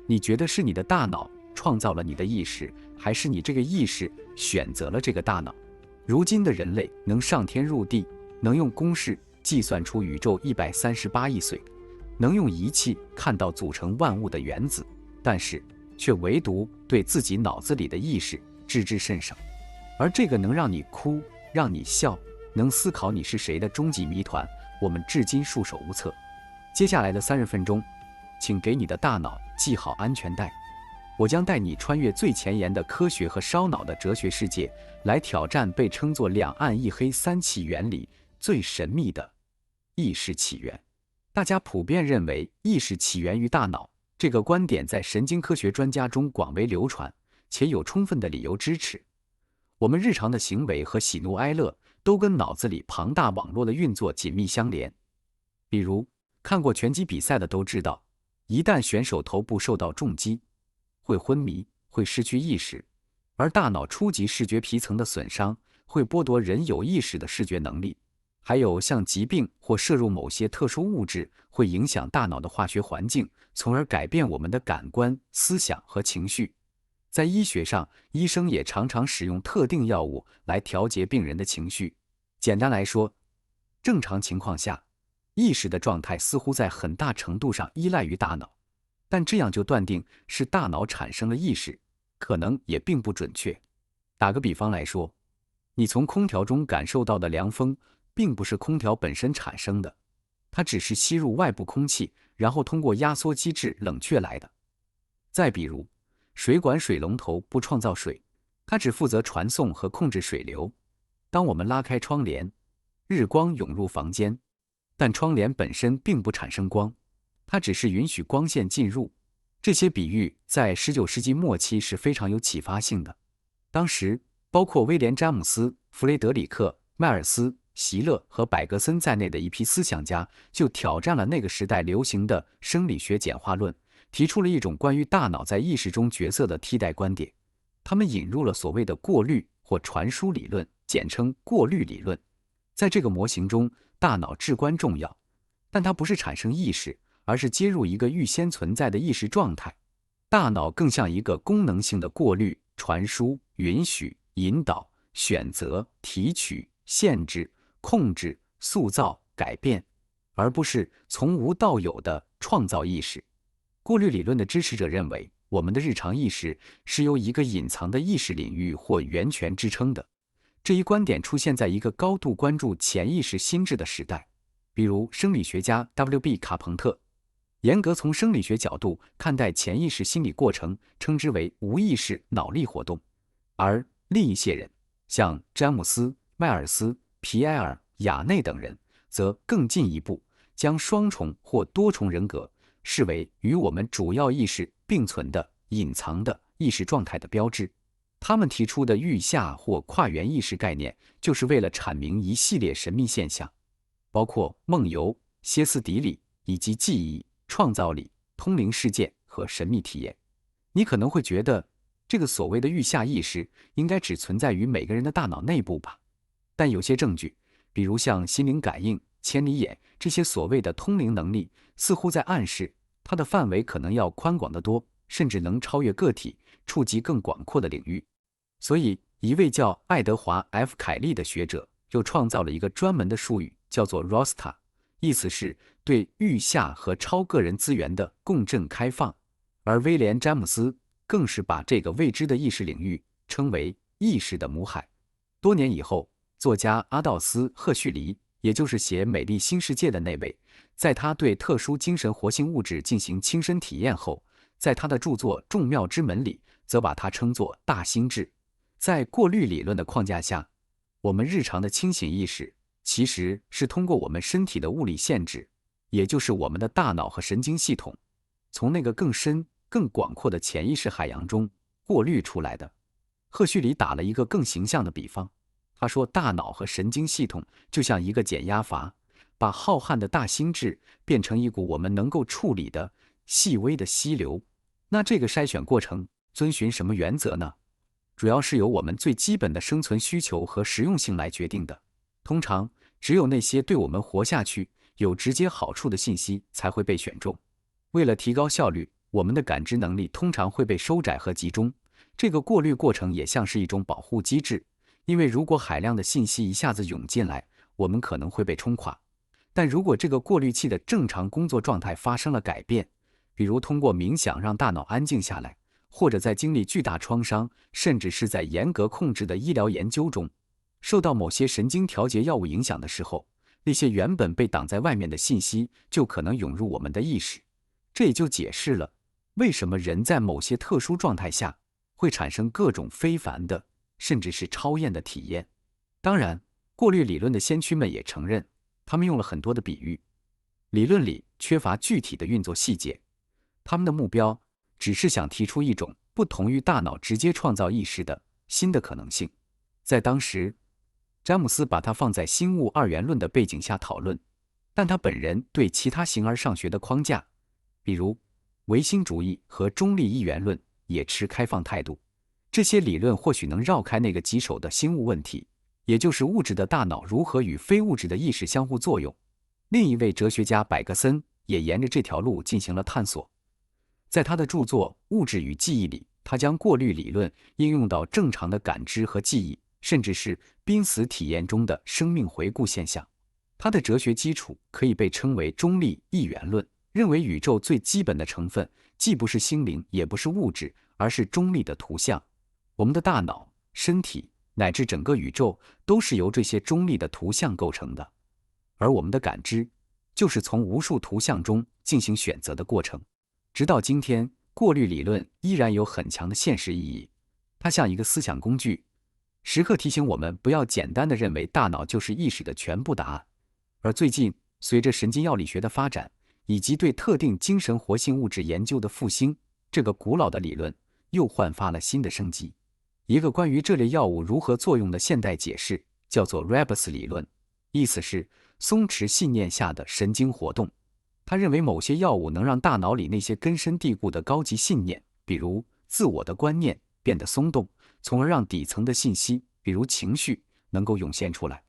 你觉得是你的大脑创造了你的意识，还是你这个意识选择了这个大脑？如今的人类能上天入地，能用公式计算出宇宙138亿岁，能用仪器看到组成万物的原子，但是却唯独对自己脑子里的意识知之甚少。而这个能让你哭，让你笑，能思考你是谁的终极谜团，我们至今束手无策。接下来的30分钟，请给你的大脑系好安全带，我将带你穿越最前沿的科学和烧脑的哲学世界，来挑战被称作两暗一黑三起源里最神秘的意识起源。大家普遍认为意识起源于大脑，这个观点在神经科学专家中广为流传，且有充分的理由支持。我们日常的行为和喜怒哀乐都跟脑子里庞大网络的运作紧密相连。比如，看过拳击比赛的都知道，一旦选手头部受到重击，会昏迷，会失去意识，而大脑初级视觉皮层的损伤会剥夺人有意识的视觉能力。还有像疾病或摄入某些特殊物质会影响大脑的化学环境，从而改变我们的感官、思想和情绪。在医学上，医生也常常使用特定药物来调节病人的情绪。简单来说，正常情况下，意识的状态似乎在很大程度上依赖于大脑，但这样就断定是大脑产生了意识，可能也并不准确。打个比方来说，你从空调中感受到的凉风，并不是空调本身产生的，它只是吸入外部空气，然后通过压缩机制冷却来的。再比如，水管水龙头不创造水，它只负责传送和控制水流。当我们拉开窗帘，日光涌入房间，但窗帘本身并不产生光，它只是允许光线进入。这些比喻在19世纪末期是非常有启发性的。当时，包括威廉·詹姆斯、弗雷德里克·迈尔斯、席勒和柏格森在内的一批思想家就挑战了那个时代流行的生理学简化论，提出了一种关于大脑在意识中角色的替代观点。他们引入了所谓的过滤或传输理论，简称过滤理论。在这个模型中，大脑至关重要，但它不是产生意识，而是接入一个预先存在的意识状态。大脑更像一个功能性的过滤、传输、允许、引导、选择、提取、限制、控制、塑造、改变，而不是从无到有的创造意识。过滤理论的支持者认为，我们的日常意识是由一个隐藏的意识领域或源泉支撑的。这一观点出现在一个高度关注潜意识心智的时代，比如生理学家 W.B. 卡彭特，严格从生理学角度看待潜意识心理过程，称之为无意识脑力活动。而另一些人，像詹姆斯、迈尔斯、皮埃尔、雅内等人，则更进一步，将双重或多重人格视为与我们主要意识并存的隐藏的意识状态的标志。他们提出的域下或跨元意识概念，就是为了阐明一系列神秘现象，包括梦游、歇斯底里以及记忆、创造力、通灵事件和神秘体验。你可能会觉得，这个所谓的域下意识应该只存在于每个人的大脑内部吧？但有些证据，比如像心灵感应、千里眼这些所谓的通灵能力，似乎在暗示它的范围可能要宽广得多，甚至能超越个体，触及更广阔的领域。所以，一位叫爱德华 ·F. 凯利的学者又创造了一个专门的术语，叫做 ROSTA， 意思是对域下和超个人资源的共振开放。而威廉·詹姆斯更是把这个未知的意识领域称为意识的母海。多年以后，作家阿道斯·赫胥黎，也就是写《美丽新世界》的那位，在他对特殊精神活性物质进行亲身体验后，在他的著作《众妙之门》里，则把它称作大心智。在过滤理论的框架下，我们日常的清醒意识其实是通过我们身体的物理限制，也就是我们的大脑和神经系统，从那个更深、更广阔的潜意识海洋中过滤出来的。赫胥黎打了一个更形象的比方，他说，大脑和神经系统就像一个减压阀，把浩瀚的大心智变成一股我们能够处理的细微的溪流。那这个筛选过程遵循什么原则呢？主要是由我们最基本的生存需求和实用性来决定的。通常，只有那些对我们活下去有直接好处的信息才会被选中。为了提高效率，我们的感知能力通常会被收窄和集中。这个过滤过程也像是一种保护机制，因为如果海量的信息一下子涌进来，我们可能会被冲垮。但如果这个过滤器的正常工作状态发生了改变，比如通过冥想让大脑安静下来，或者在经历巨大创伤，甚至是在严格控制的医疗研究中，受到某些神经调节药物影响的时候，那些原本被挡在外面的信息就可能涌入我们的意识。这也就解释了为什么人在某些特殊状态下会产生各种非凡的，甚至是超验的体验。当然，过滤理论的先驱们也承认，他们用了很多的比喻，理论里缺乏具体的运作细节。他们的目标只是想提出一种不同于大脑直接创造意识的新的可能性。在当时，詹姆斯把它放在新物二元论的背景下讨论，但他本人对其他形而上学的框架，比如唯心主义和中立一元论，也持开放态度。这些理论或许能绕开那个棘手的新物问题，也就是物质的大脑如何与非物质的意识相互作用。另一位哲学家柏格森也沿着这条路进行了探索。在他的著作《物质与记忆》里，他将过滤理论应用到正常的感知和记忆，甚至是濒死体验中的生命回顾现象。他的哲学基础可以被称为中立一元论，认为宇宙最基本的成分既不是心灵，也不是物质，而是中立的图像。我们的大脑、身体乃至整个宇宙都是由这些中立的图像构成的，而我们的感知就是从无数图像中进行选择的过程。直到今天，过滤理论依然有很强的现实意义。它像一个思想工具，时刻提醒我们不要简单地认为大脑就是意识的全部答案。而最近，随着神经药理学的发展，以及对特定精神活性物质研究的复兴，这个古老的理论又焕发了新的生机。一个关于这类药物如何作用的现代解释叫做 Rebus 理论，意思是松弛信念下的神经活动。他认为某些药物能让大脑里那些根深蒂固的高级信念，比如自我的观念变得松动，从而让底层的信息，比如情绪，能够涌现出来。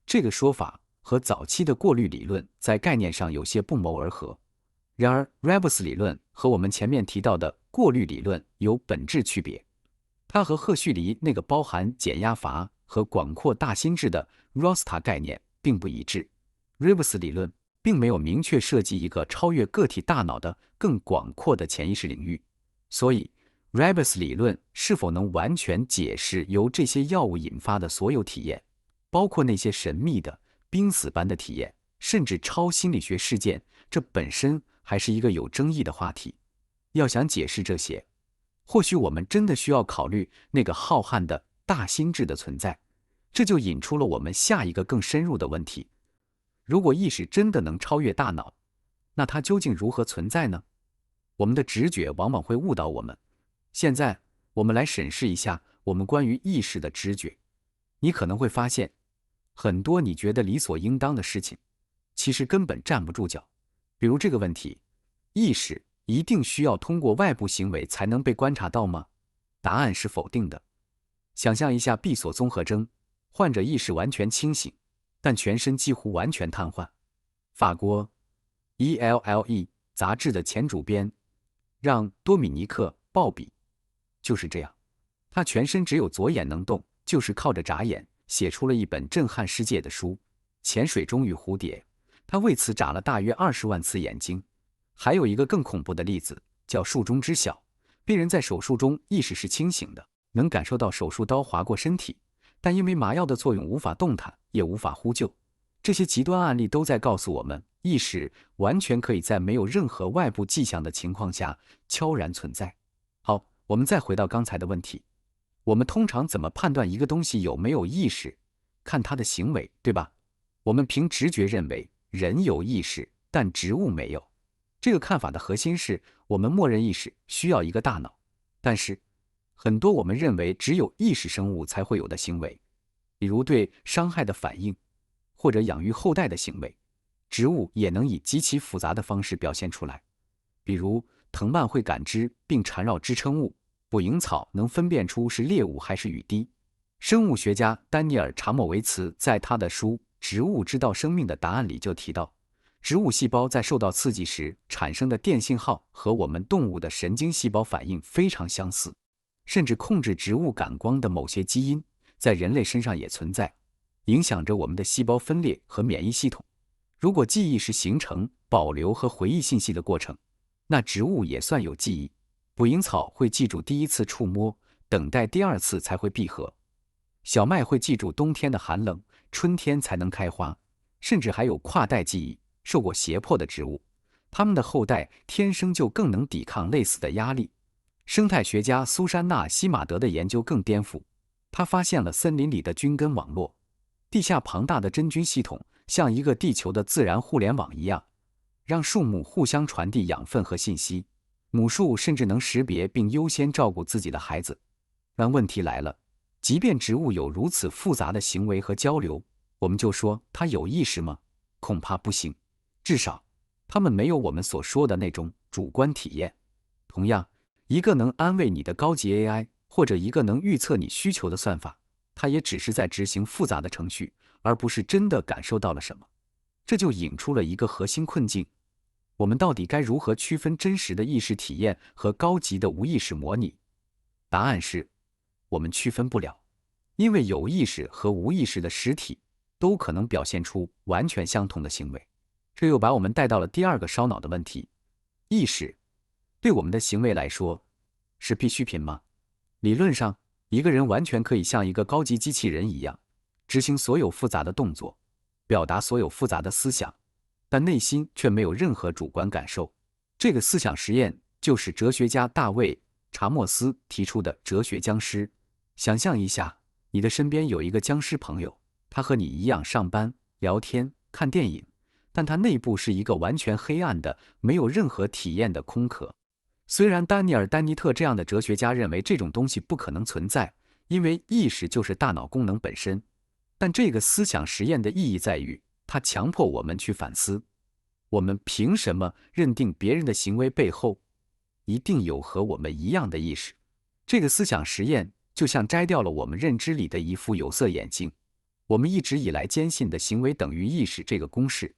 这个说法和早期的过滤理论在概念上有些不谋而合。然而 Rebus 理论和我们前面提到的过滤理论有本质区别。它和赫胥黎那个包含减压阀和广阔大心智的 Rosta 概念并不一致。Rebus 理论并没有明确设计一个超越个体大脑的更广阔的潜意识领域，所以 Rebus 理论是否能完全解释由这些药物引发的所有体验，包括那些神秘的濒死般的体验，甚至超心理学事件，这本身还是一个有争议的话题。要想解释这些，或许我们真的需要考虑那个浩瀚的大心智的存在。这就引出了我们下一个更深入的问题：如果意识真的能超越大脑，那它究竟如何存在呢？我们的直觉往往会误导我们。现在，我们来审视一下我们关于意识的直觉。你可能会发现，很多你觉得理所应当的事情，其实根本站不住脚。比如这个问题：意识一定需要通过外部行为才能被观察到吗？答案是否定的。想象一下闭锁综合征，患者意识完全清醒，但全身几乎完全瘫痪。法国 ELLE 杂志的前主编让·多米尼克·鲍比就是这样，他全身只有左眼能动，就是靠着眨眼写出了一本震撼世界的书《潜水钟与蝴蝶》。他为此眨了大约20万次眼睛。还有一个更恐怖的例子，叫术中知晓。病人在手术中意识是清醒的，能感受到手术刀划过身体，但因为麻药的作用无法动弹，也无法呼救。这些极端案例都在告诉我们，意识完全可以在没有任何外部迹象的情况下悄然存在。好，我们再回到刚才的问题，我们通常怎么判断一个东西有没有意识？看它的行为，对吧？我们凭直觉认为人有意识，但植物没有。这个看法的核心是我们默认意识需要一个大脑，但是很多我们认为只有意识生物才会有的行为，比如对伤害的反应，或者养育后代的行为，植物也能以极其复杂的方式表现出来。比如藤蔓会感知并缠绕支撑物，捕蝇草能分辨出是猎物还是雨滴。生物学家丹尼尔·查莫维茨在他的书《植物知道生命的答案》里就提到，植物细胞在受到刺激时产生的电信号和我们动物的神经细胞反应非常相似，甚至控制植物感光的某些基因在人类身上也存在，影响着我们的细胞分裂和免疫系统。如果记忆是形成、保留和回忆信息的过程，那植物也算有记忆。捕蝇草会记住第一次触摸，等待第二次才会闭合。小麦会记住冬天的寒冷，春天才能开花，甚至还有跨代记忆。受过胁迫的植物，它们的后代天生就更能抵抗类似的压力。生态学家苏珊娜·希马德的研究更颠覆，她发现了森林里的菌根网络，地下庞大的真菌系统像一个地球的自然互联网一样，让树木互相传递养分和信息。母树甚至能识别并优先照顾自己的孩子。但问题来了，即便植物有如此复杂的行为和交流，我们就说它有意识吗？恐怕不行。至少，它们没有我们所说的那种主观体验。同样，一个能安慰你的高级 AI， 或者一个能预测你需求的算法，它也只是在执行复杂的程序，而不是真的感受到了什么。这就引出了一个核心困境：我们到底该如何区分真实的意识体验和高级的无意识模拟？答案是，我们区分不了，因为有意识和无意识的实体都可能表现出完全相同的行为。这又把我们带到了第二个烧脑的问题：意识对我们的行为来说是必需品吗？理论上，一个人完全可以像一个高级机器人一样，执行所有复杂的动作，表达所有复杂的思想，但内心却没有任何主观感受。这个思想实验就是哲学家大卫·查莫斯提出的哲学僵尸。想象一下，你的身边有一个僵尸朋友，他和你一样上班、聊天、看电影，但它内部是一个完全黑暗的、没有任何体验的空壳。虽然丹尼尔·丹尼特这样的哲学家认为这种东西不可能存在，因为意识就是大脑功能本身，但这个思想实验的意义在于，它强迫我们去反思：我们凭什么认定别人的行为背后一定有和我们一样的意识？这个思想实验就像摘掉了我们认知里的一副有色眼镜。我们一直以来坚信的行为等于意识这个公式，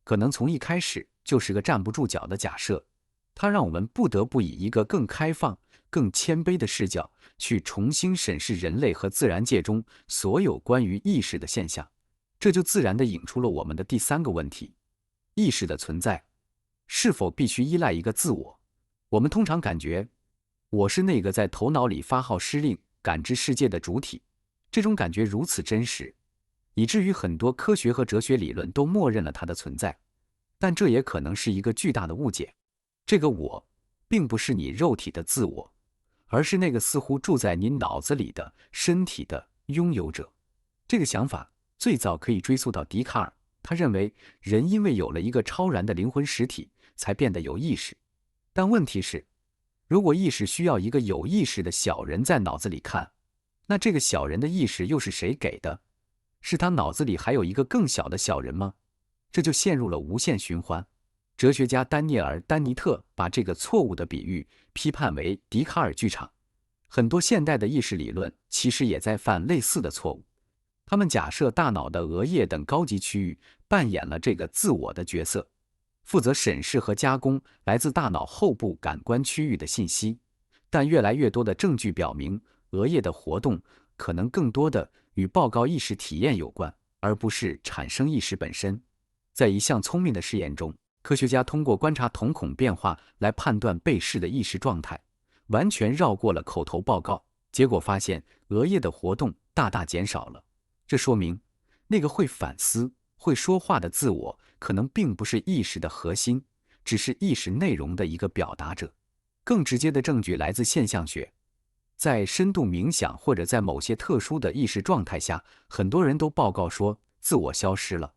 可能从一开始就是个站不住脚的假设，它让我们不得不以一个更开放、更谦卑的视角去重新审视人类和自然界中所有关于意识的现象。这就自然地引出了我们的第三个问题：意识的存在是否必须依赖一个自我？我们通常感觉，我是那个在头脑里发号施令、感知世界的主体。这种感觉如此真实，以至于很多科学和哲学理论都默认了它的存在。但这也可能是一个巨大的误解。这个我，并不是你肉体的自我，而是那个似乎住在你脑子里的身体的拥有者。这个想法最早可以追溯到笛卡尔，他认为人因为有了一个超然的灵魂实体，才变得有意识。但问题是，如果意识需要一个有意识的小人在脑子里看，那这个小人的意识又是谁给的？是他脑子里还有一个更小的小人吗？这就陷入了无限循环。哲学家丹尼尔·丹尼特把这个错误的比喻批判为笛卡尔剧场。很多现代的意识理论其实也在犯类似的错误。他们假设大脑的额叶等高级区域扮演了这个自我的角色，负责审视和加工来自大脑后部感官区域的信息。但越来越多的证据表明，额叶的活动可能更多的与报告意识体验有关，而不是产生意识本身。在一项聪明的试验中，科学家通过观察瞳孔变化来判断被试的意识状态，完全绕过了口头报告，结果发现额叶的活动大大减少了。这说明，那个会反思、会说话的自我，可能并不是意识的核心，只是意识内容的一个表达者。更直接的证据来自现象学。在深度冥想或者在某些特殊的意识状态下，很多人都报告说自我消失了，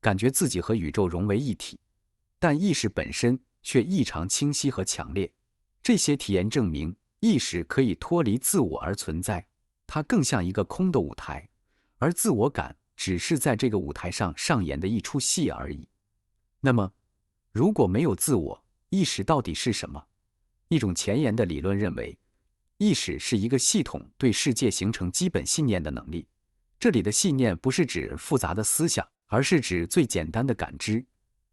感觉自己和宇宙融为一体，但意识本身却异常清晰和强烈。这些体验证明，意识可以脱离自我而存在，它更像一个空的舞台，而自我感只是在这个舞台上上演的一出戏而已。那么，如果没有自我，意识到底是什么？一种前沿的理论认为，意识是一个系统对世界形成基本信念的能力。这里的信念不是指复杂的思想，而是指最简单的感知。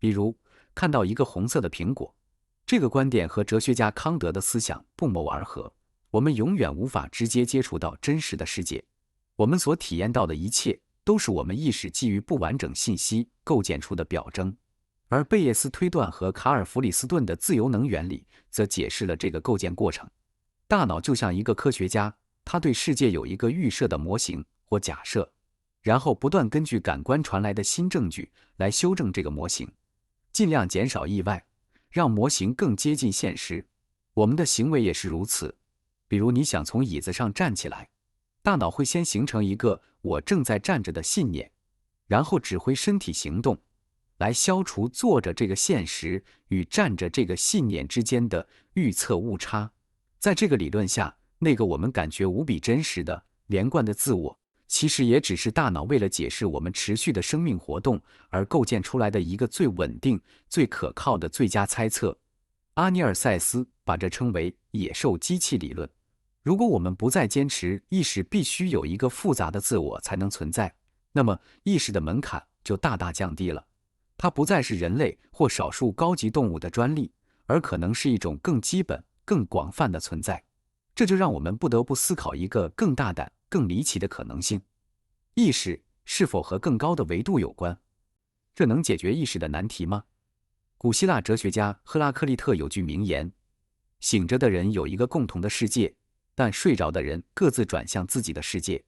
比如，看到一个红色的苹果，这个观点和哲学家康德的思想不谋而合。我们永远无法直接接触到真实的世界，我们所体验到的一切都是我们意识基于不完整信息构建出的表征。而贝叶斯推断和卡尔弗里斯顿的自由能原理则解释了这个构建过程。大脑就像一个科学家，他对世界有一个预设的模型或假设，然后不断根据感官传来的新证据来修正这个模型，尽量减少意外，让模型更接近现实。我们的行为也是如此。比如你想从椅子上站起来，大脑会先形成一个我正在站着的信念，然后指挥身体行动，来消除坐着这个现实与站着这个信念之间的预测误差。在这个理论下，那个我们感觉无比真实的连贯的自我，其实也只是大脑为了解释我们持续的生命活动而构建出来的一个最稳定、最可靠的最佳猜测。阿尼尔塞斯把这称为野兽机器理论。如果我们不再坚持意识必须有一个复杂的自我才能存在，那么意识的门槛就大大降低了。它不再是人类或少数高级动物的专利，而可能是一种更基本、更广泛的存在。这就让我们不得不思考一个更大胆、更离奇的可能性：意识是否和更高的维度有关？这能解决意识的难题吗？古希腊哲学家赫拉克利特有句名言：醒着的人有一个共同的世界，但睡着的人各自转向自己的世界。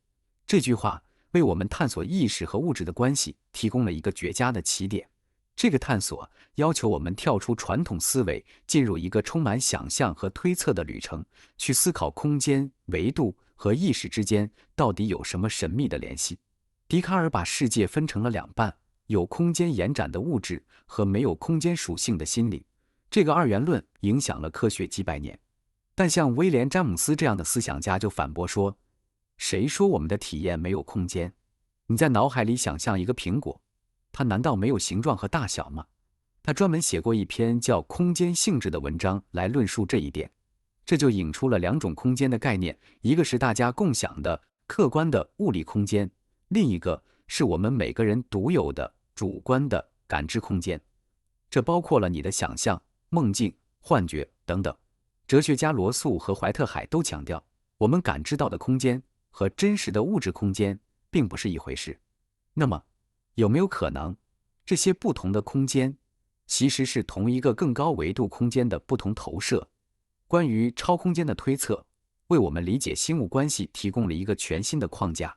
这句话为我们探索意识和物质的关系提供了一个绝佳的起点。这个探索要求我们跳出传统思维，进入一个充满想象和推测的旅程，去思考空间、维度和意识之间到底有什么神秘的联系。笛卡尔把世界分成了两半，有空间延展的物质和没有空间属性的心灵。这个二元论影响了科学几百年。但像威廉·詹姆斯这样的思想家就反驳说，谁说我们的体验没有空间？你在脑海里想象一个苹果，它难道没有形状和大小吗？他专门写过一篇叫《空间性质》的文章来论述这一点。这就引出了两种空间的概念，一个是大家共享的客观的物理空间，另一个是我们每个人独有的主观的感知空间。这包括了你的想象、梦境、幻觉等等。哲学家罗素和怀特海都强调，我们感知到的空间和真实的物质空间并不是一回事。那么，有没有可能，这些不同的空间其实是同一个更高维度空间的不同投射？关于超空间的推测，为我们理解心物关系提供了一个全新的框架。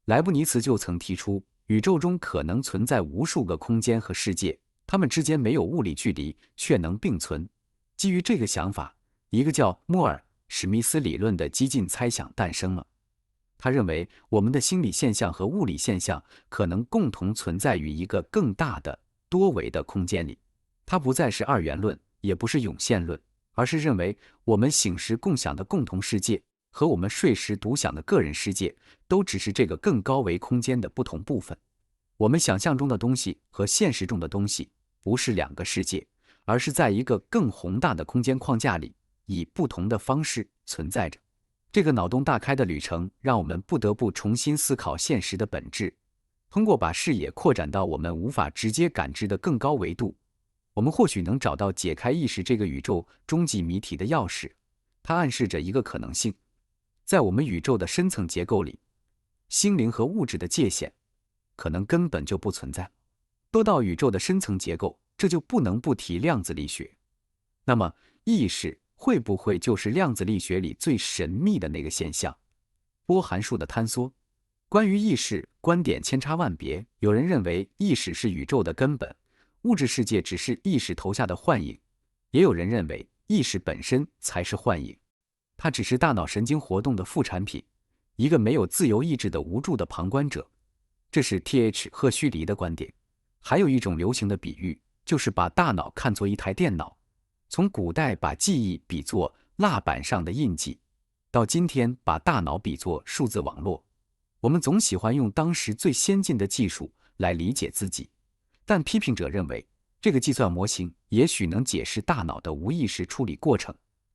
莱布尼茨就曾提出，宇宙中可能存在无数个空间和世界，它们之间没有物理距离，却能并存。基于这个想法，一个叫莫尔·史密斯理论的激进猜想诞生了。他认为，我们的心理现象和物理现象可能共同存在于一个更大的多维的空间里。它不再是二元论，也不是涌现论，而是认为我们醒时共享的共同世界和我们睡时独享的个人世界都只是这个更高维空间的不同部分。我们想象中的东西和现实中的东西不是两个世界，而是在一个更宏大的空间框架里，以不同的方式存在着。这个脑洞大开的旅程让我们不得不重新思考现实的本质。通过把视野扩展到我们无法直接感知的更高维度，我们或许能找到解开意识这个宇宙终极谜题的钥匙。它暗示着一个可能性：在我们宇宙的深层结构里，心灵和物质的界限可能根本就不存在。说到宇宙的深层结构，这就不能不提量子力学。那么，意识会不会就是量子力学里最神秘的那个现象？波函数的坍缩。关于意识，观点千差万别。有人认为意识是宇宙的根本，物质世界只是意识投下的幻影；也有人认为意识本身才是幻影，它只是大脑神经活动的副产品，一个没有自由意志的无助的旁观者。这是 T.H. 赫胥黎的观点。还有一种流行的比喻，就是把大脑看作一台电脑。从古代把记忆比作蜡板上的印记，到今天把大脑比作数字网络，我们总喜欢用当时最先进的技术来理解自己。但批评者认为，这个计算模型也许能解释大脑的无意识处理过程，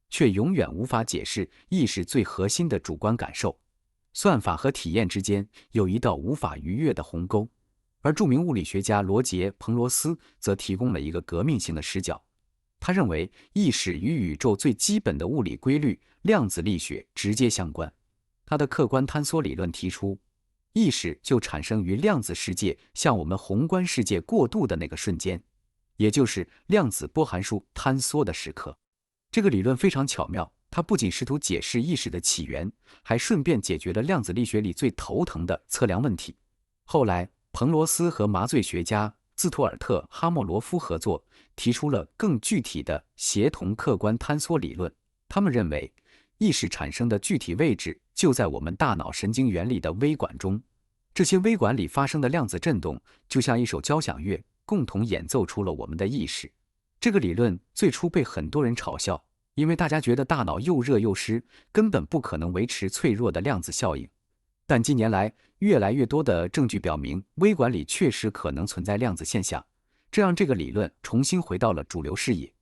却永远无法解释意识最核心的主观感受。算法和体验之间有一道无法逾越的鸿沟，而著名物理学家罗杰·彭罗斯则提供了一个革命性的视角，他认为意识与宇宙最基本的物理规律量子力学直接相关。他的客观坍缩理论提出，意识就产生于量子世界向我们宏观世界过渡的那个瞬间，也就是量子波函数坍缩的时刻。这个理论非常巧妙，它不仅试图解释意识的起源，还顺便解决了量子力学里最头疼的测量问题。后来，彭罗斯和麻醉学家兹图尔特·哈莫罗夫合作，提出了更具体的协同客观坍缩理论。他们认为，意识产生的具体位置就在我们大脑神经元里的微管中，这些微管里发生的量子振动就像一首交响乐，共同演奏出了我们的意识。这个理论最初被很多人嘲笑，因为大家觉得大脑又热又湿，根本不可能维持脆弱的量子效应。但近年来，越来越多的证据表明，微管里确实可能存在量子现象，这让这个理论重新回到了主流视野。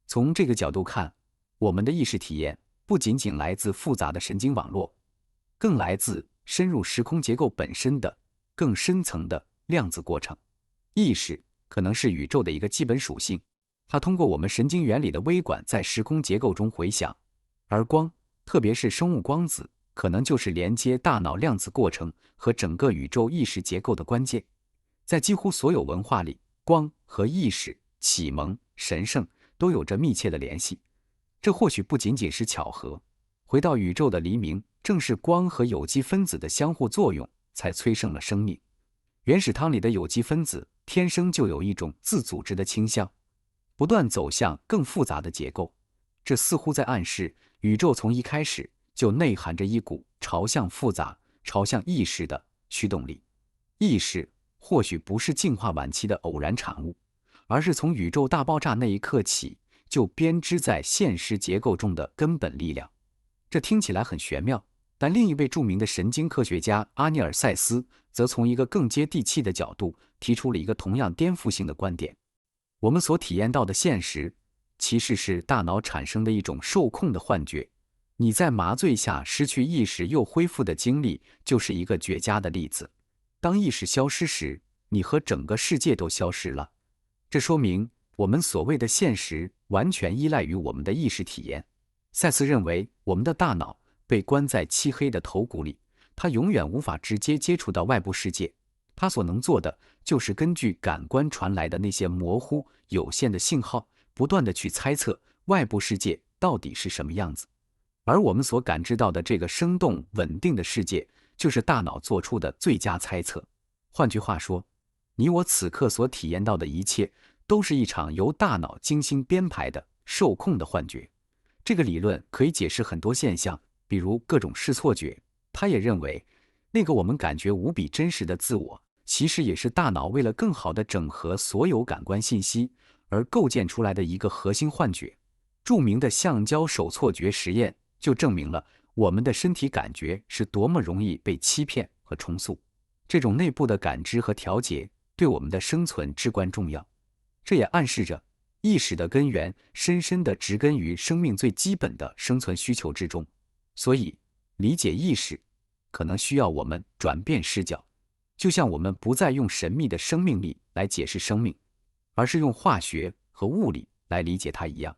从这个角度看，我们的意识体验不仅仅来自复杂的神经网络，更来自深入时空结构本身的更深层的量子过程。意识可能是宇宙的一个基本属性，它通过我们神经元里的微管在时空结构中回响，而光，特别是生物光子，可能就是连接大脑量子过程和整个宇宙意识结构的关键。在几乎所有文化里，光和意识、启蒙、神圣都有着密切的联系。这或许不仅仅是巧合。回到宇宙的黎明，正是光和有机分子的相互作用才催生了生命。原始汤里的有机分子天生就有一种自组织的倾向，不断走向更复杂的结构。这似乎在暗示，宇宙从一开始就内含着一股朝向复杂、朝向意识的驱动力。意识或许不是进化晚期的偶然产物，而是从宇宙大爆炸那一刻起就编织在现实结构中的根本力量。这听起来很玄妙，但另一位著名的神经科学家阿尼尔塞斯则从一个更接地气的角度提出了一个同样颠覆性的观点：我们所体验到的现实其实是大脑产生的一种受控的幻觉。你在麻醉下失去意识又恢复的经历就是一个绝佳的例子。当意识消失时，你和整个世界都消失了。这说明我们所谓的现实完全依赖于我们的意识体验。塞斯认为，我们的大脑被关在漆黑的头骨里，它永远无法直接接触到外部世界。它所能做的就是根据感官传来的那些模糊有限的信号，不断地去猜测外部世界到底是什么样子。而我们所感知到的这个生动稳定的世界，就是大脑做出的最佳猜测。换句话说，你我此刻所体验到的一切，都是一场由大脑精心编排的受控的幻觉。这个理论可以解释很多现象，比如各种视错觉。他也认为，那个我们感觉无比真实的自我，其实也是大脑为了更好地整合所有感官信息而构建出来的一个核心幻觉。著名的橡胶手错觉实验就证明了我们的身体感觉是多么容易被欺骗和重塑。这种内部的感知和调节对我们的生存至关重要。这也暗示着意识的根源深深地植根于生命最基本的生存需求之中。所以，理解意识可能需要我们转变视角，就像我们不再用神秘的生命力来解释生命，而是用化学和物理来理解它一样。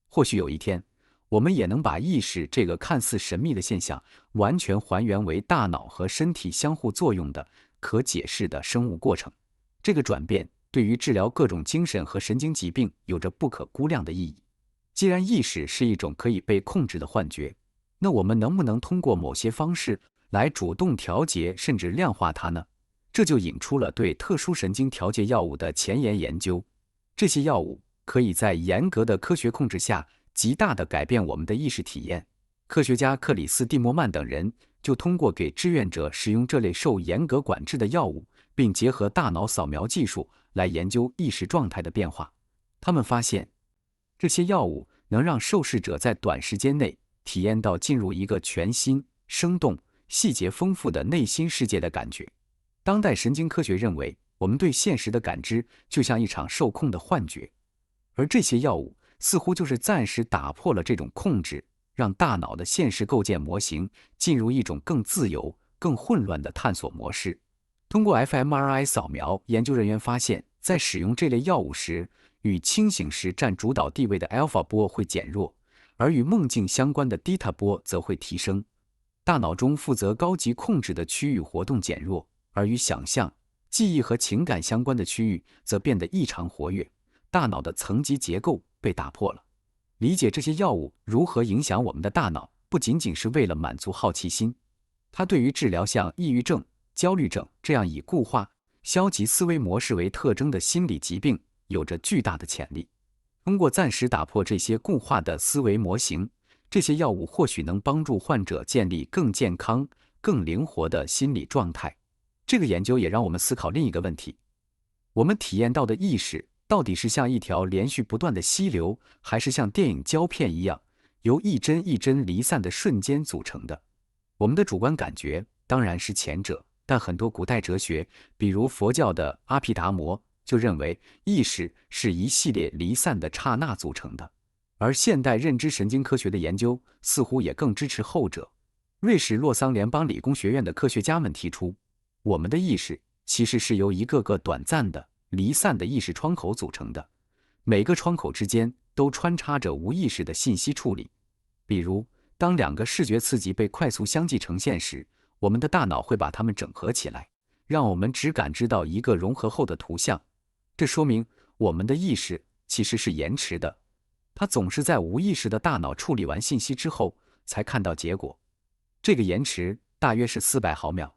或许有一天，我们也能把意识这个看似神秘的现象完全还原为大脑和身体相互作用的可解释的生物过程。这个转变对于治疗各种精神和神经疾病有着不可估量的意义。既然意识是一种可以被控制的幻觉，那我们能不能通过某些方式来主动调节甚至量化它呢？这就引出了对特殊神经调节药物的前沿研究。这些药物可以在严格的科学控制下极大地改变我们的意识体验。科学家克里斯·蒂莫曼等人就通过给志愿者使用这类受严格管制的药物，并结合大脑扫描技术来研究意识状态的变化。他们发现，这些药物能让受试者在短时间内体验到进入一个全新、生动、细节丰富的内心世界的感觉。当代神经科学认为，我们对现实的感知就像一场受控的幻觉，而这些药物似乎就是暂时打破了这种控制，让大脑的现实构建模型进入一种更自由、更混乱的探索模式。通过 fMRI 扫描，研究人员发现，在使用这类药物时，与清醒时占主导地位的 alpha 波会减弱，而与梦境相关的 theta 波则会提升。大脑中负责高级控制的区域活动减弱，而与想象、记忆和情感相关的区域则变得异常活跃。大脑的层级结构被打破了。理解这些药物如何影响我们的大脑，不仅仅是为了满足好奇心，它对于治疗像抑郁症、焦虑症这样以固化、消极思维模式为特征的心理疾病有着巨大的潜力。通过暂时打破这些固化的思维模型，这些药物或许能帮助患者建立更健康、更灵活的心理状态。这个研究也让我们思考另一个问题：我们体验到的意识到底是像一条连续不断的溪流，还是像电影胶片一样由一帧一帧离散的瞬间组成的？我们的主观感觉当然是前者，但很多古代哲学，比如佛教的阿毗达摩，就认为意识是一系列离散的刹那组成的。而现代认知神经科学的研究似乎也更支持后者。瑞士洛桑联邦理工学院的科学家们提出，我们的意识其实是由一个个短暂的离散的意识窗口组成的，每个窗口之间都穿插着无意识的信息处理。比如，当两个视觉刺激被快速相继呈现时，我们的大脑会把它们整合起来，让我们只感知到一个融合后的图像。这说明我们的意识其实是延迟的，它总是在无意识的大脑处理完信息之后才看到结果。这个延迟大约是400毫秒。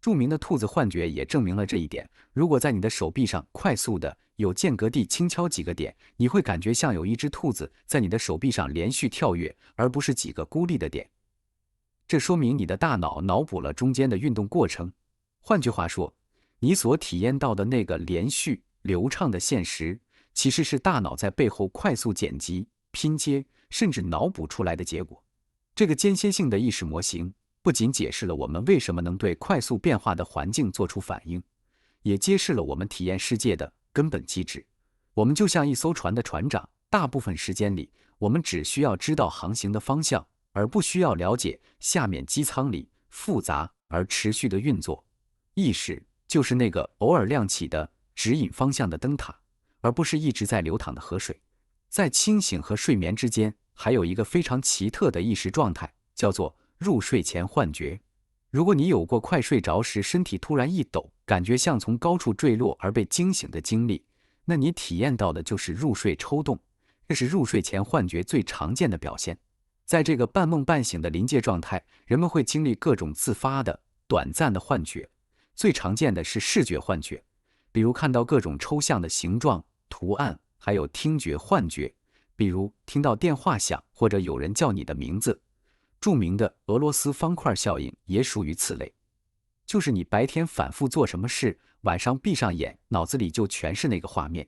著名的兔子幻觉也证明了这一点。如果在你的手臂上快速的有间隔地轻敲几个点，你会感觉像有一只兔子在你的手臂上连续跳跃，而不是几个孤立的点。这说明你的大脑脑补了中间的运动过程。换句话说，你所体验到的那个连续流畅的现实，其实是大脑在背后快速剪辑、拼接，甚至脑补出来的结果。这个间歇性的意识模型不仅解释了我们为什么能对快速变化的环境做出反应，也揭示了我们体验世界的根本机制。我们就像一艘船的船长，大部分时间里，我们只需要知道航行的方向，而不需要了解下面机舱里复杂而持续的运作。意识就是那个偶尔亮起的指引方向的灯塔，而不是一直在流淌的河水。在清醒和睡眠之间，还有一个非常奇特的意识状态，叫做入睡前幻觉。如果你有过快睡着时身体突然一抖，感觉像从高处坠落而被惊醒的经历，那你体验到的就是入睡抽动。这是入睡前幻觉最常见的表现。在这个半梦半醒的临界状态，人们会经历各种自发的短暂的幻觉。最常见的是视觉幻觉，比如看到各种抽象的形状、图案，还有听觉幻觉，比如听到电话响或者有人叫你的名字。著名的俄罗斯方块效应也属于此类，就是你白天反复做什么事，晚上闭上眼，脑子里就全是那个画面。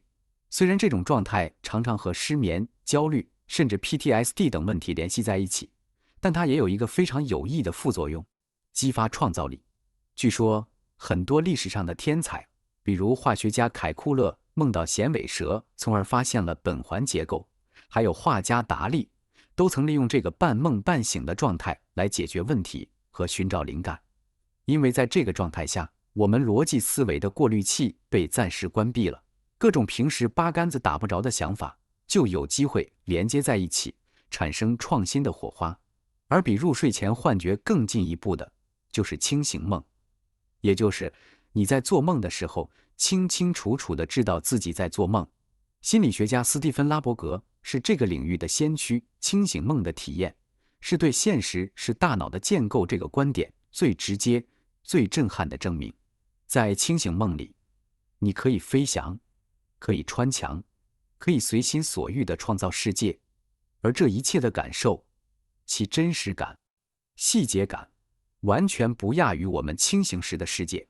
虽然这种状态常常和失眠、焦虑甚至 PTSD 等问题联系在一起，但它也有一个非常有益的副作用：激发创造力。据说很多历史上的天才，比如化学家凯库勒梦到衔尾蛇，从而发现了苯环结构，还有画家达利，都曾利用这个半梦半醒的状态来解决问题和寻找灵感。因为在这个状态下，我们逻辑思维的过滤器被暂时关闭了，各种平时八竿子打不着的想法就有机会连接在一起，产生创新的火花。而比入睡前幻觉更进一步的就是清醒梦，也就是你在做梦的时候清清楚楚地知道自己在做梦。心理学家斯蒂芬·拉伯格是这个领域的先驱。清醒梦的体验是对现实是大脑的建构这个观点最直接、最震撼的证明。在清醒梦里，你可以飞翔，可以穿墙，可以随心所欲地创造世界，而这一切的感受，其真实感、细节感，完全不亚于我们清醒时的世界。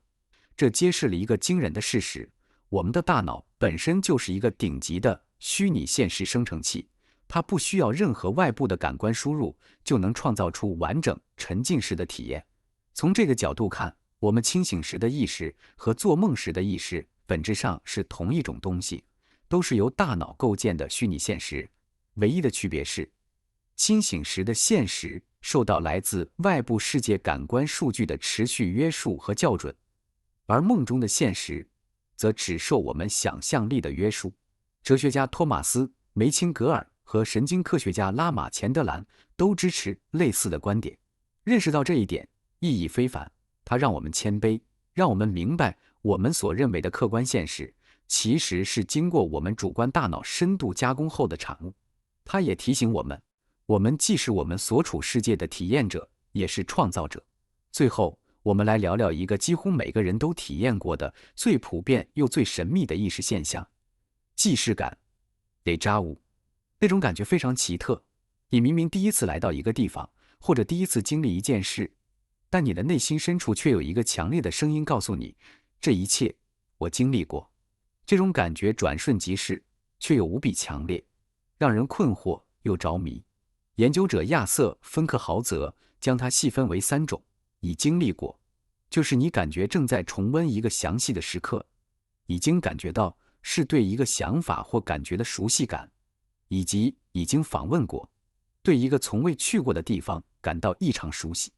这揭示了一个惊人的事实：我们的大脑本身就是一个顶级的虚拟现实生成器，它不需要任何外部的感官输入，就能创造出完整沉浸式的体验。从这个角度看，我们清醒时的意识和做梦时的意识本质上是同一种东西，都是由大脑构建的虚拟现实。唯一的区别是，清醒时的现实受到来自外部世界感官数据的持续约束和校准，而梦中的现实则只受我们想象力的约束。哲学家托马斯·梅钦格尔和神经科学家拉玛·钱德兰都支持类似的观点。认识到这一点意义非凡，它让我们谦卑，让我们明白我们所认为的客观现实其实是经过我们主观大脑深度加工后的产物。它也提醒我们，我们既是我们所处世界的体验者，也是创造者。最后，我们来聊聊一个几乎每个人都体验过的最普遍又最神秘的意识现象——既视感 déjà vu。那种感觉非常奇特，你明明第一次来到一个地方，或者第一次经历一件事，但你的内心深处却有一个强烈的声音告诉你，这一切我经历过。这种感觉转瞬即逝，却又无比强烈，让人困惑又着迷。研究者亚瑟·芬克豪泽将它细分为3种：已经历过，就是你感觉正在重温一个详细的时刻；已经感觉到是对一个想法或感觉的熟悉感；以及已经访问过，对一个从未去过的地方感到异常熟悉。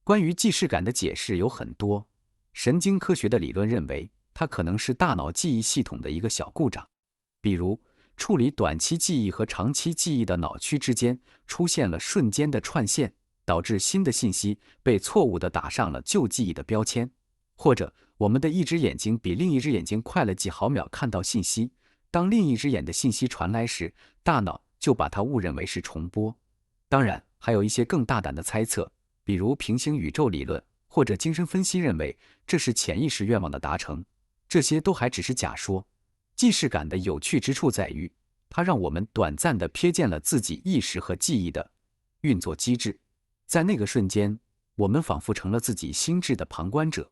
关于既视感的解释有很多，神经科学的理论认为它可能是大脑记忆系统的一个小故障，比如处理短期记忆和长期记忆的脑区之间出现了瞬间的串线，导致新的信息被错误地打上了旧记忆的标签，或者我们的一只眼睛比另一只眼睛快了几毫秒看到信息，当另一只眼的信息传来时，大脑就把它误认为是重播。当然，还有一些更大胆的猜测，比如平行宇宙理论或者精神分析认为这是潜意识愿望的达成，这些都还只是假说。既视感的有趣之处在于，它让我们短暂地瞥见了自己意识和记忆的运作机制。在那个瞬间，我们仿佛成了自己心智的旁观者，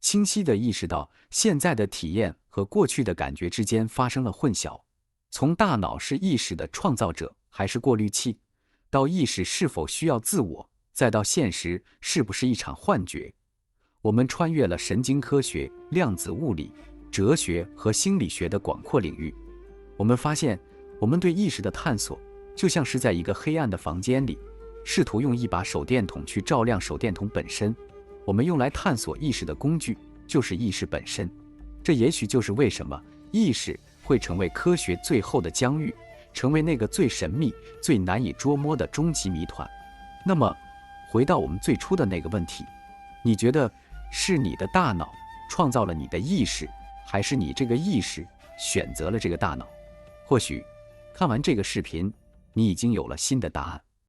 清晰地意识到现在的体验和过去的感觉之间发生了混淆。从大脑是意识的创造者还是过滤器，到意识是否需要自我，再到现实是不是一场幻觉，我们穿越了神经科学、量子物理、哲学和心理学的广阔领域。我们发现，我们对意识的探索就像是在一个黑暗的房间里，试图用一把手电筒去照亮手电筒本身。我们用来探索意识的工具就是意识本身。这也许就是为什么意识会成为科学最后的疆域，成为那个最神秘、最难以捉摸的终极谜团。那么，回到我们最初的那个问题，你觉得是你的大脑创造了你的意识，还是你这个意识选择了这个大脑？或许看完这个视频，你已经有了新的答案。